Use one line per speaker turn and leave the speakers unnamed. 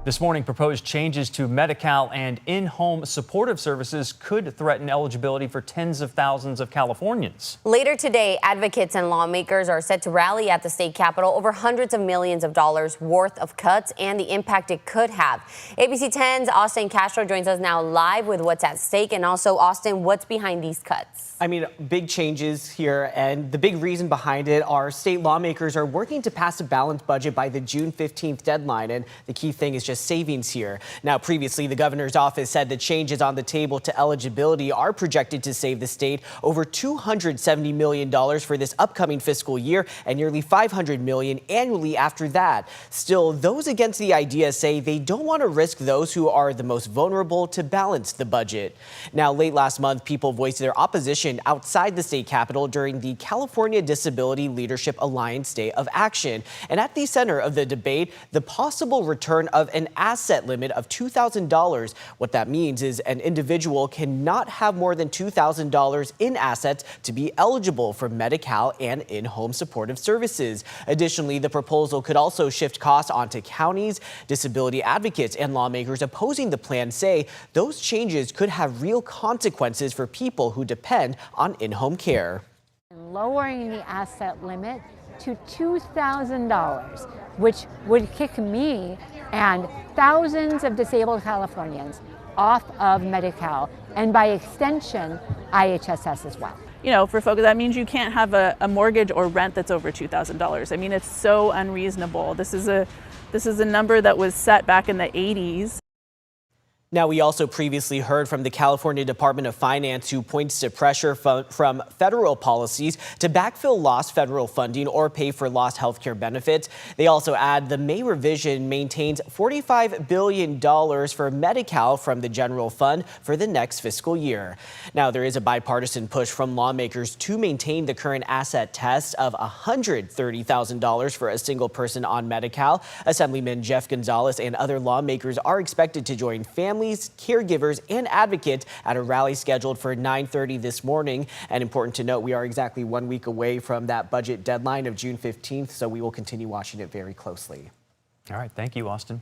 This morning, proposed changes to Medi-Cal and in-home supportive services could threaten eligibility for tens of thousands of Californians.
Later today, advocates and lawmakers are set to rally at the state capitol over hundreds of millions of dollars worth of cuts and the impact it could have. ABC 10's Austin Castro joins us now live with what's at stake. And also, Austin, what's behind these cuts?
I mean, big changes here, and the big reason behind it are state lawmakers are working to pass a balanced budget by the June 15th deadline, and the key thing is just savings here. Now, previously, the governor's office said the changes on the table to eligibility are projected to save the state over $270 million for this upcoming fiscal year and nearly $500 million annually after that. Still, those against the idea say they don't want to risk those who are the most vulnerable to balance the budget. Now, late last month, people voiced their opposition outside the state capitol during the California Disability Leadership Alliance Day of Action. And at the center of the debate, the possible return of an asset limit of $2,000. What that means is an individual cannot have more than $2,000 in assets to be eligible for Medi-Cal and in-home supportive services. Additionally, the proposal could also shift costs onto counties. Disability advocates and lawmakers opposing the plan say those changes could have real consequences for people who depend on in-home care.
Lowering the asset limit to $2,000, which would kick me and thousands of disabled Californians off of Medi-Cal and by extension IHSS as well.
You know, for folks, that means you can't have a mortgage or rent that's over $2,000. I mean, it's so unreasonable. This is a number that was set back in the 80s.
Now, we also previously heard from the California Department of Finance, who points to pressure from federal policies to backfill lost federal funding or pay for lost health care benefits. They also add the May revision maintains $45 billion for Medi-Cal from the general fund for the next fiscal year. Now, there is a bipartisan push from lawmakers to maintain the current asset test of $130,000 for a single person on Medi-Cal. Assemblyman Jeff Gonzalez and other lawmakers are expected to join families, caregivers, and advocates at a rally scheduled for 9:30 this morning. And important to note, we are exactly 1 week away from that budget deadline of June 15th, so we will continue watching it very closely.
All right. Thank you, Austin.